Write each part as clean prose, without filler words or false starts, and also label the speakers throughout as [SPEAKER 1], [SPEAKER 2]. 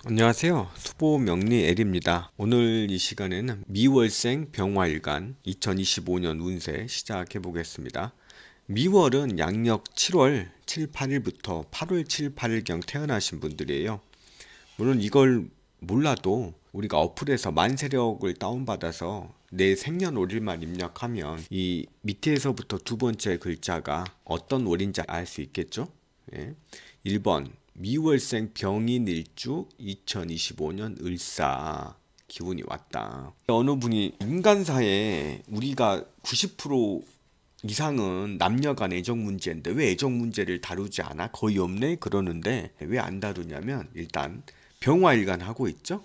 [SPEAKER 1] 안녕하세요. 수보명리엘입니다. 오늘 이 시간에는 미월생 병화일간 2025년 운세 시작해 보겠습니다. 미월은 양력 7월 7, 8일부터 8월 7, 8일경 태어나신 분들이에요. 물론 이걸 몰라도 우리가 어플에서 만세력을 다운받아서 내 생년월일만 입력하면 이 밑에서부터 두 번째 글자가 어떤 월인지 알 수 있겠죠? 예. 1번 미월생 병인일주 2025년 을사 기운이 왔다. 어느 분이 인간사에 우리가 90% 이상은 남녀 간 애정 문제인데 왜 애정 문제를 다루지 않아? 거의 없네? 그러는데 왜 안 다루냐면 일단 병화일간 하고 있죠?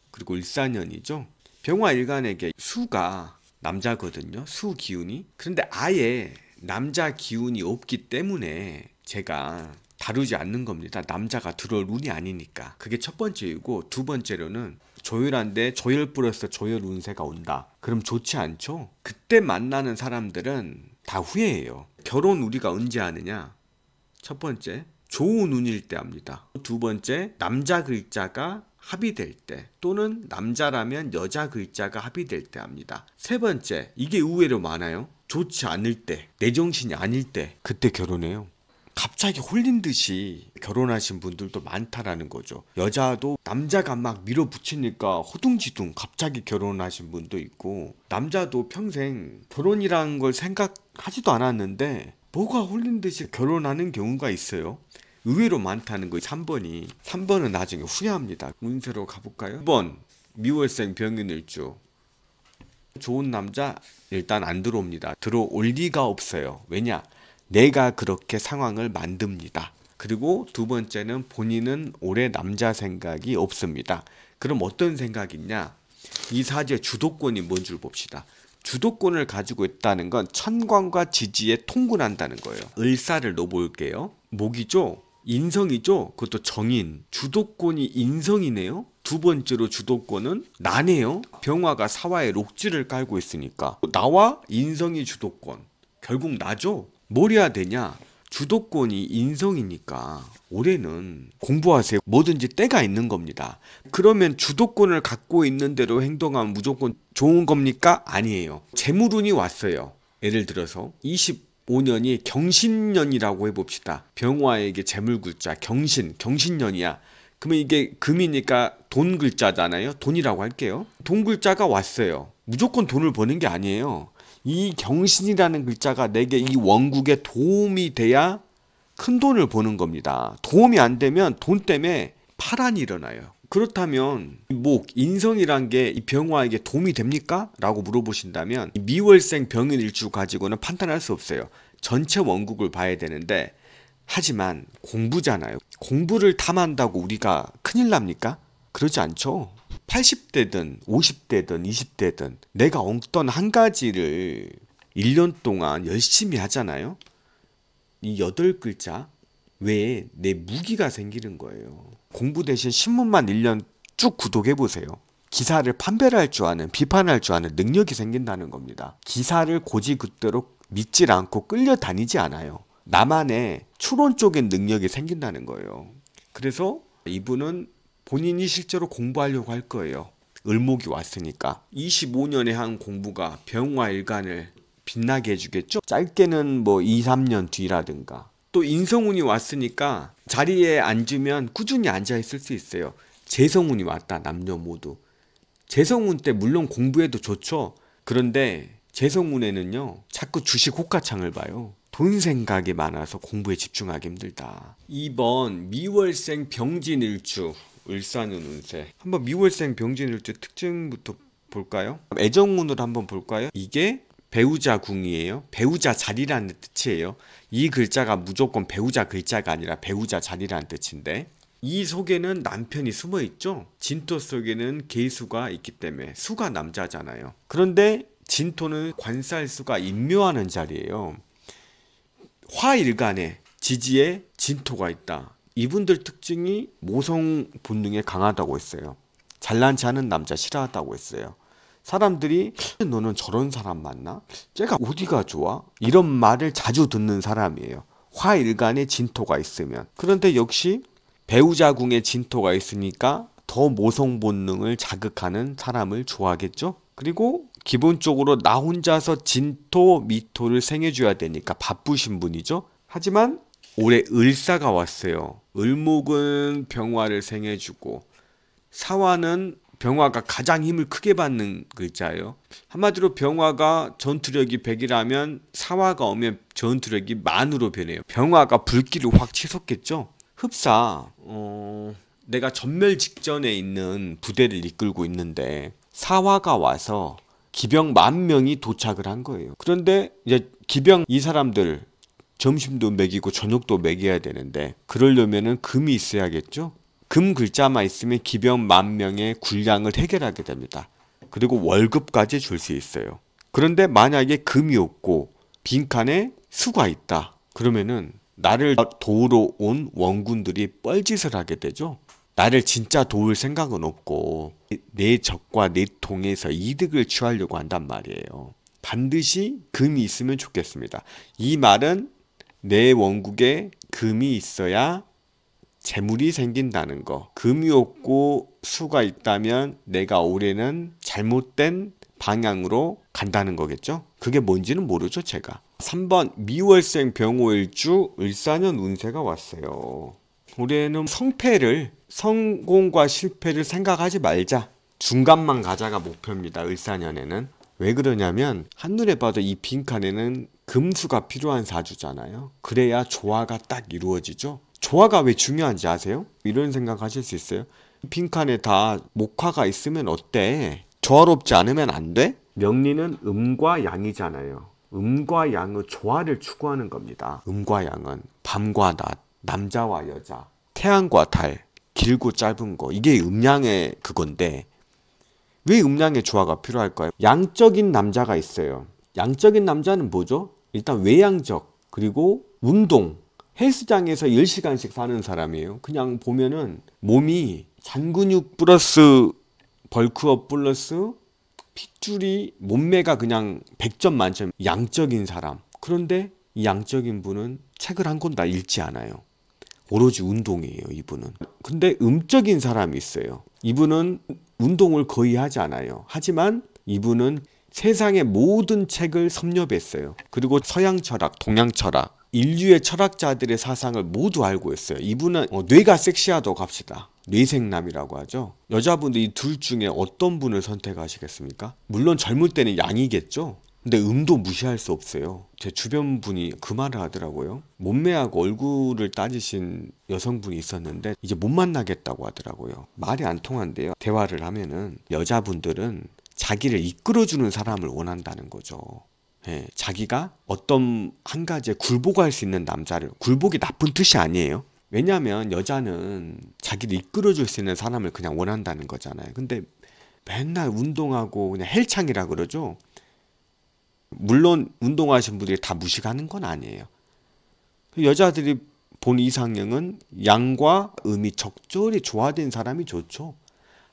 [SPEAKER 1] 그리고 을사년이죠? 병화일간에게 수가 남자거든요. 수 기운이. 그런데 아예 남자 기운이 없기 때문에 제가 다루지 않는 겁니다. 남자가 들어올 운이 아니니까. 그게 첫 번째이고, 두 번째로는 조율한데 조율 플러스 조율 운세가 온다. 그럼 좋지 않죠? 그때 만나는 사람들은 다 후회해요. 결혼 우리가 언제 하느냐? 첫 번째, 좋은 운일 때 합니다. 두 번째, 남자 글자가 합의될 때, 또는 남자라면 여자 글자가 합의될 때 합니다. 세 번째, 이게 의외로 많아요. 좋지 않을 때, 내 정신이 아닐 때, 그때 결혼해요. 갑자기 홀린 듯이 결혼하신 분들도 많다라는 거죠. 여자도 남자가 막 밀어붙이니까 허둥지둥 갑자기 결혼하신 분도 있고, 남자도 평생 결혼이라는 걸 생각하지도 않았는데 뭐가 홀린 듯이 결혼하는 경우가 있어요. 의외로 많다는 거. 3번은 나중에 후회합니다. 운세로 가볼까요? 1번 미월생 병인일주. 좋은 남자 일단 안 들어옵니다. 들어올 리가 없어요. 왜냐? 내가 그렇게 상황을 만듭니다. 그리고 두 번째는 본인은 올해 남자 생각이 없습니다. 그럼 어떤 생각이냐? 이 사주의 주도권이 뭔 줄 봅시다. 주도권을 가지고 있다는 건 천관과 지지에 통군한다는 거예요. 을사를 넣어볼게요. 목이죠? 인성이죠? 그것도 정인. 주도권이 인성이네요? 두 번째로 주도권은 나네요? 병화가 사화에 록지를 깔고 있으니까 나와 인성이 주도권. 결국 나죠? 뭘 해야 되냐? 주도권이 인성이니까 올해는 공부하세요. 뭐든지 때가 있는 겁니다. 그러면 주도권을 갖고 있는 대로 행동하면 무조건 좋은 겁니까? 아니에요. 재물운이 왔어요. 예를 들어서 25년이 경신년이라고 해봅시다. 병화에게 재물 글자 경신년이야. 그러면 이게 금이니까 돈 글자잖아요. 돈이라고 할게요. 돈 글자가 왔어요. 무조건 돈을 버는 게 아니에요. 이 경신이라는 글자가 내게 이 원국에 도움이 돼야 큰 돈을 버는 겁니다. 도움이 안 되면 돈 때문에 파란이 일어나요. 그렇다면 목, 인성이란 게 이 병화에게 도움이 됩니까? 라고 물어보신다면 미월생 병인일주 가지고는 판단할 수 없어요. 전체 원국을 봐야 되는데, 하지만 공부잖아요. 공부를 탐한다고 우리가 큰일 납니까? 그러지 않죠. 80대든 50대든 20대든 내가 어떤 한 가지를 1년 동안 열심히 하잖아요. 이 8글자 외에 내 무기가 생기는 거예요. 공부 대신 신문만 1년 쭉 구독해보세요. 기사를 판별할 줄 아는, 비판할 줄 아는 능력이 생긴다는 겁니다. 기사를 고지그대로 믿질 않고 끌려다니지 않아요. 나만의 추론적인 능력이 생긴다는 거예요. 그래서 이분은 본인이 실제로 공부하려고 할 거예요. 을목이 왔으니까. 25년에 한 공부가 병화일간을 빛나게 해주겠죠. 짧게는 뭐 2, 3년 뒤라든가. 또 인성운이 왔으니까 자리에 앉으면 꾸준히 앉아있을 수 있어요. 재성운이 왔다. 남녀 모두. 재성운 때 물론 공부해도 좋죠. 그런데 재성운에는요, 자꾸 주식 호가창을 봐요. 돈 생각이 많아서 공부에 집중하기 힘들다. 2번 미월생 병진일주 을사년 운세. 한번 미월생 병진일주 특징부터 볼까요? 애정운으로 한번 볼까요? 이게 배우자 궁이에요. 배우자 자리라는 뜻이에요. 이 글자가 무조건 배우자 글자가 아니라 배우자 자리라는 뜻인데, 이 속에는 남편이 숨어 있죠. 진토 속에는 계수가 있기 때문에 수가 남자잖아요. 그런데 진토는 관살수가 인묘하는 자리예요. 화일간에 지지에 진토가 있다. 이분들 특징이 모성 본능에 강하다고 했어요. 잘난치 않은 남자 싫어한다고 했어요. 사람들이 너는 저런 사람 만나? 쟤가 어디가 좋아? 이런 말을 자주 듣는 사람이에요. 화일간에 진토가 있으면. 그런데 역시 배우자 궁에 진토가 있으니까 더 모성 본능을 자극하는 사람을 좋아하겠죠? 그리고 기본적으로 나 혼자서 진토, 미토를 생해줘야 되니까 바쁘신 분이죠? 하지만 올해 을사가 왔어요. 을목은 병화를 생해주고 사화는 병화가 가장 힘을 크게 받는 글자예요. 한마디로 병화가 전투력이 100이라면 사화가 오면 전투력이 만으로 변해요. 병화가 불길을 확 치솟겠죠? 흡사, 내가 전멸 직전에 있는 부대를 이끌고 있는데 사화가 와서 기병 10,000명이 도착을 한 거예요. 그런데 이제 기병 이 사람들 점심도 먹이고 저녁도 먹여야 되는데 그러려면은 금이 있어야겠죠? 금 글자만 있으면 기병 10,000명의 군량을 해결하게 됩니다. 그리고 월급까지 줄 수 있어요. 그런데 만약에 금이 없고 빈칸에 수가 있다. 그러면은 나를 도우러 온 원군들이 뻘짓을 하게 되죠. 나를 진짜 도울 생각은 없고 내 적과 내 통해서 이득을 취하려고 한단 말이에요. 반드시 금이 있으면 좋겠습니다. 이 말은 내 원국에 금이 있어야 재물이 생긴다는 거. 금이 없고 수가 있다면 내가 올해는 잘못된 방향으로 간다는 거겠죠. 그게 뭔지는 모르죠 제가. 3번 미월생 병호일주 을사년 운세가 왔어요. 올해는 성공과 실패를 생각하지 말자. 중간만 가자가 목표입니다. 을사년에는. 왜 그러냐면 한눈에 봐도 이 빈칸에는 금수가 필요한 사주잖아요. 그래야 조화가 딱 이루어지죠. 조화가 왜 중요한지 아세요? 이런 생각 하실 수 있어요. 빈칸에 다 목화가 있으면 어때? 조화롭지 않으면 안 돼? 명리는 음과 양이잖아요. 음과 양의 조화를 추구하는 겁니다. 음과 양은 밤과 낮, 남자와 여자, 태양과 달, 길고 짧은 거, 이게 음양의 그건데 왜 음양의 조화가 필요할까요? 양적인 남자가 있어요. 양적인 남자는 뭐죠? 일단 외양적, 그리고 운동, 헬스장에서 10시간씩 사는 사람이에요. 그냥 보면은 몸이 잔근육 플러스 벌크업 플러스 핏줄이 몸매가 그냥 100점 만점, 양적인 사람. 그런데 이 양적인 분은 책을 한 권 다 읽지 않아요. 오로지 운동이에요, 이분은. 근데 음적인 사람이 있어요. 이분은 운동을 거의 하지 않아요. 하지만 이분은 세상의 모든 책을 섭렵했어요. 그리고 서양 철학, 동양 철학, 인류의 철학자들의 사상을 모두 알고 있어요. 이분은 뇌가 섹시하다고 합시다. 뇌생남이라고 하죠. 여자분들 이 둘 중에 어떤 분을 선택하시겠습니까? 물론 젊을 때는 양이겠죠. 근데 음도 무시할 수 없어요. 제 주변 분이 그 말을 하더라고요. 몸매하고 얼굴을 따지신 여성분이 있었는데 이제 못 만나겠다고 하더라고요. 말이 안 통한대요. 대화를 하면은 여자분들은 자기를 이끌어주는 사람을 원한다는 거죠. 예, 자기가 어떤 한 가지에 굴복할 수 있는 남자를, 굴복이 나쁜 뜻이 아니에요. 왜냐하면 여자는 자기를 이끌어줄 수 있는 사람을 그냥 원한다는 거잖아요. 근데 맨날 운동하고 그냥 헬창이라 그러죠. 물론 운동하신 분들이 다 무식하는 건 아니에요. 여자들이 본 이상형은 양과 음이 적절히 조화된 사람이 좋죠.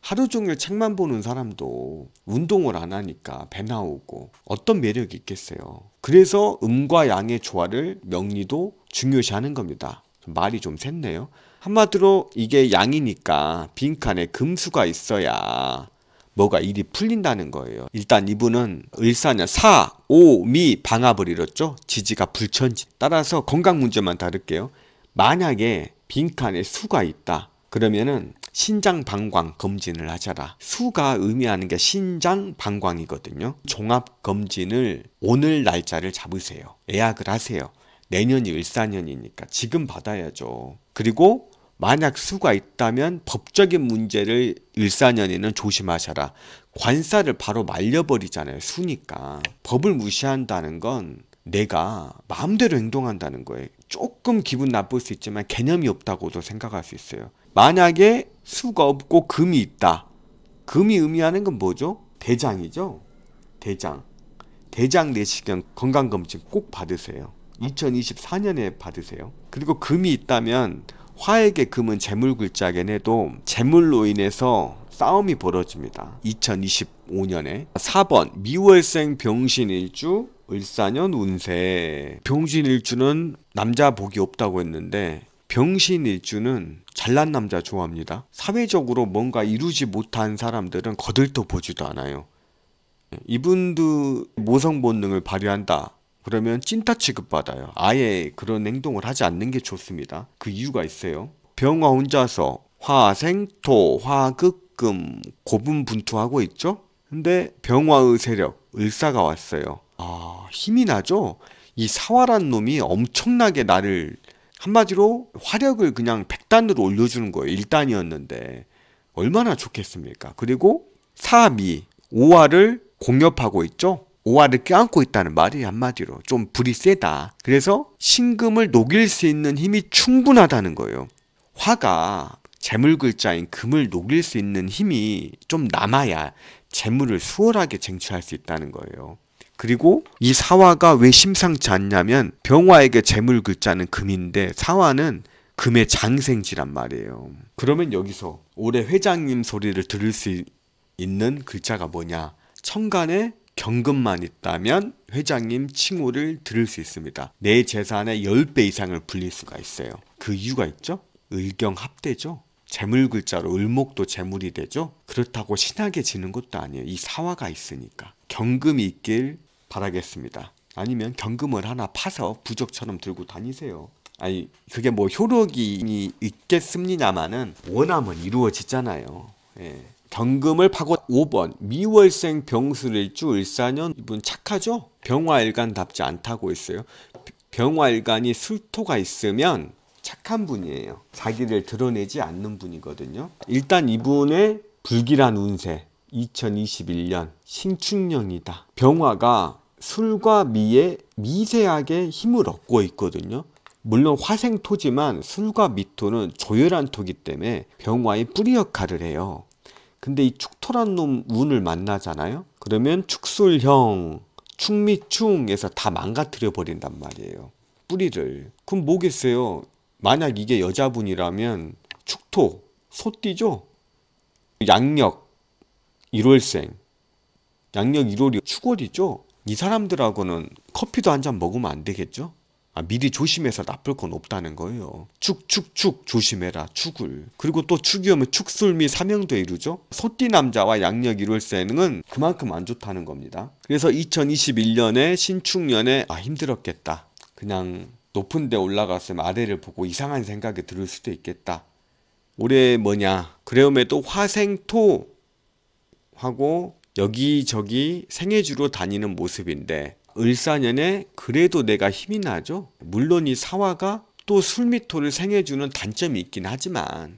[SPEAKER 1] 하루 종일 책만 보는 사람도 운동을 안 하니까 배 나오고 어떤 매력이 있겠어요. 그래서 음과 양의 조화를 명리도 중요시하는 겁니다. 말이 좀 샜네요. 한마디로 이게 양이니까 빈칸에 금수가 있어야 뭐가 일이 풀린다는 거예요. 일단 이분은 을사년 사, 오, 미, 방합을 이뤘죠. 지지가 불천지. 따라서 건강 문제만 다룰게요. 만약에 빈칸에 수가 있다. 그러면은 신장 방광 검진을 하자라. 수가 의미하는 게 신장 방광이거든요. 종합 검진을 오늘 날짜를 잡으세요. 예약을 하세요. 내년이 을사년이니까 지금 받아야죠. 그리고 만약 수가 있다면 법적인 문제를 을사년에는 조심하셔라. 관사를 바로 말려버리잖아요. 수니까. 법을 무시한다는 건 내가 마음대로 행동한다는 거예요. 조금 기분 나쁠 수 있지만 개념이 없다고도 생각할 수 있어요. 만약에 수가 없고 금이 있다. 금이 의미하는 건 뭐죠? 대장이죠. 대장. 대장 내시경 건강검진 꼭 받으세요. 2024년에 받으세요. 그리고 금이 있다면 화에게 금은 재물 글자긴 해도 재물로 인해서 싸움이 벌어집니다. 2025년에 4번 미월생 병신일주 을사년 운세. 병신일주는 남자 복이 없다고 했는데 병신일주는 잘난 남자 좋아합니다. 사회적으로 뭔가 이루지 못한 사람들은 거들떠보지도 않아요. 이분도 모성 본능을 발휘한다. 그러면 찐따 취급받아요. 아예 그런 행동을 하지 않는 게 좋습니다. 그 이유가 있어요. 병화 혼자서 화생토, 화극금 고분분투하고 있죠? 근데 병화의 세력, 을사가 왔어요. 힘이 나죠? 이 사화란 놈이 엄청나게 나를 한마디로 화력을 그냥 100단으로 올려주는 거예요. 1단이었는데 얼마나 좋겠습니까? 그리고 사미, 오화를 공엽하고 있죠? 오화를 껴안고 있다는 말이 한마디로 좀 불이 세다. 그래서 신금을 녹일 수 있는 힘이 충분하다는 거예요. 화가 재물 글자인 금을 녹일 수 있는 힘이 좀 남아야 재물을 수월하게 쟁취할 수 있다는 거예요. 그리고 이 사화가 왜 심상치 않냐면 병화에게 재물 글자는 금인데 사화는 금의 장생지란 말이에요. 그러면 여기서 올해 회장님 소리를 들을 수 있는 글자가 뭐냐? 천간에 경금만 있다면 회장님 칭호를 들을 수 있습니다. 내 재산의 10배 이상을 불릴 수가 있어요. 그 이유가 있죠? 을경합대죠. 재물 글자로 을목도 재물이 되죠. 그렇다고 신하게 지는 것도 아니에요. 이 사화가 있으니까. 경금이 있길 바라겠습니다. 아니면 경금을 하나 파서 부적처럼 들고 다니세요. 아니 그게 뭐 효력이 있겠습니다마는 원하면 이루어지잖아요. 예. 경금을 파고 5번 미월생 병술일주 을사년. 이분 착하죠? 병화일간답지 않다고 했어요. 병화일간이 술토가 있으면 착한 분이에요. 자기를 드러내지 않는 분이거든요. 일단 이분의 불길한 운세 2021년 신축년이다. 병화가 술과 미에 미세하게 힘을 얻고 있거든요. 물론 화생토지만 술과 미토는 조열한 토기 때문에 병화의 뿌리 역할을 해요. 근데 이 축토란 놈 운을 만나잖아요. 그러면 축술형, 축미충에서 다 망가뜨려 버린단 말이에요. 뿌리를. 그럼 뭐겠어요? 만약 이게 여자분이라면 축토, 소띠죠? 양력, 1월생, 양력 1월이 축월이죠? 이 사람들하고는 커피도 한 잔 먹으면 안 되겠죠? 미리 조심해서 나쁠 건 없다는 거예요. 축 조심해라. 축을. 그리고 또 축이 오면 축술미 사명도 이루죠. 소띠 남자와 양력 1월생은 그만큼 안 좋다는 겁니다. 그래서 2021년에 신축년에 힘들었겠다. 그냥 높은 데 올라갔으면 아래를 보고 이상한 생각이 들을 수도 있겠다. 올해 뭐냐? 그래움에도 화생토 하고 여기저기 생애주로 다니는 모습인데 을사년에 그래도 내가 힘이 나죠. 물론 이 사화가 또 술미토를 생해주는 단점이 있긴 하지만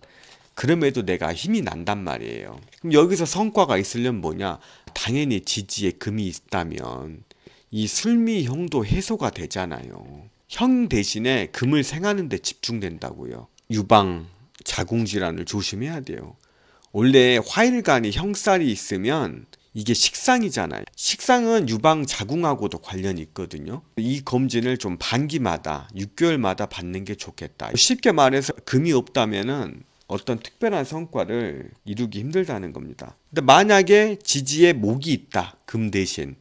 [SPEAKER 1] 그럼에도 내가 힘이 난단 말이에요. 그럼 여기서 성과가 있으려면 뭐냐? 당연히 지지에 금이 있다면 이 술미형도 해소가 되잖아요. 형 대신에 금을 생하는 데 집중된다고요. 유방, 자궁질환을 조심해야 돼요. 원래 화일간이 형살이 있으면 이게 식상이잖아요. 식상은 유방 자궁하고도 관련이 있거든요. 이 검진을 좀 반기마다 6개월마다 받는 게 좋겠다. 쉽게 말해서 금이 없다면은 어떤 특별한 성과를 이루기 힘들다는 겁니다. 근데 만약에 지지에 목이 있다. 금 대신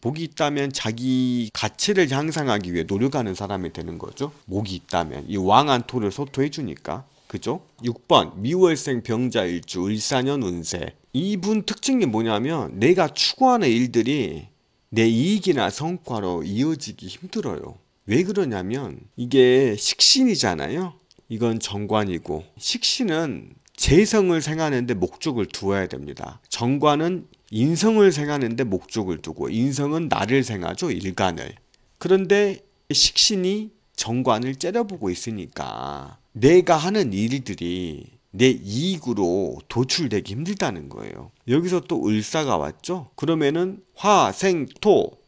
[SPEAKER 1] 목이 있다면 자기 가치를 향상하기 위해 노력하는 사람이 되는 거죠. 목이 있다면 이 왕한 토를 소토해 주니까. 그죠? 6번 미월생 병자일주 을사년 운세. 이분 특징이 뭐냐면 내가 추구하는 일들이 내 이익이나 성과로 이어지기 힘들어요. 왜 그러냐면 이게 식신이잖아요. 이건 정관이고 식신은 재성을 생하는데 목적을 두어야 됩니다. 정관은 인성을 생하는데 목적을 두고 인성은 나를 생하죠. 일간을. 그런데 식신이 정관을 째려보고 있으니까 내가 하는 일들이 내 이익으로 도출되기 힘들다는 거예요. 여기서 또 을사가 왔죠. 그러면은 화, 생, 토,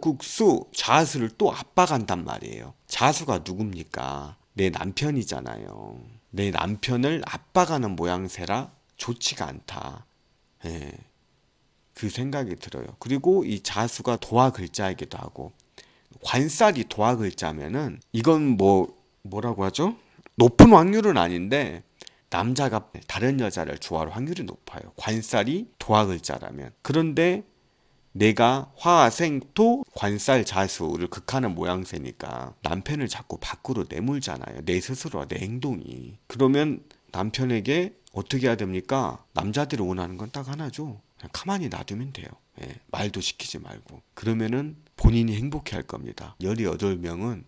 [SPEAKER 1] 극수, 자수를 또 압박한단 말이에요. 자수가 누굽니까? 내 남편이잖아요. 내 남편을 압박하는 모양새라 좋지가 않다. 예, 그 생각이 들어요. 그리고 이 자수가 도화 글자이기도 하고 관살이 도화 글자면은 이건 뭐라고 하죠? 높은 확률은 아닌데 남자가 다른 여자를 좋아할 확률이 높아요. 관살이 도화 글자라면. 그런데 내가 화생토 관살자수를 극하는 모양새니까 남편을 자꾸 밖으로 내몰잖아요. 내 스스로, 내 행동이. 그러면 남편에게 어떻게 해야 됩니까? 남자들이 원하는 건 딱 하나죠. 그냥 가만히 놔두면 돼요. 예, 말도 시키지 말고. 그러면은 본인이 행복해 할 겁니다. 18명은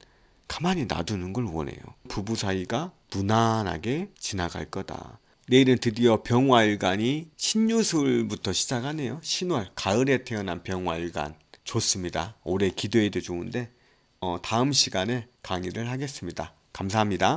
[SPEAKER 1] 가만히 놔두는 걸 원해요. 부부 사이가 무난하게 지나갈 거다. 내일은 드디어 병화일간이 신유술부터 시작하네요. 신월, 가을에 태어난 병화일간. 좋습니다. 올해 기도해도 좋은데 다음 시간에 강의를 하겠습니다. 감사합니다.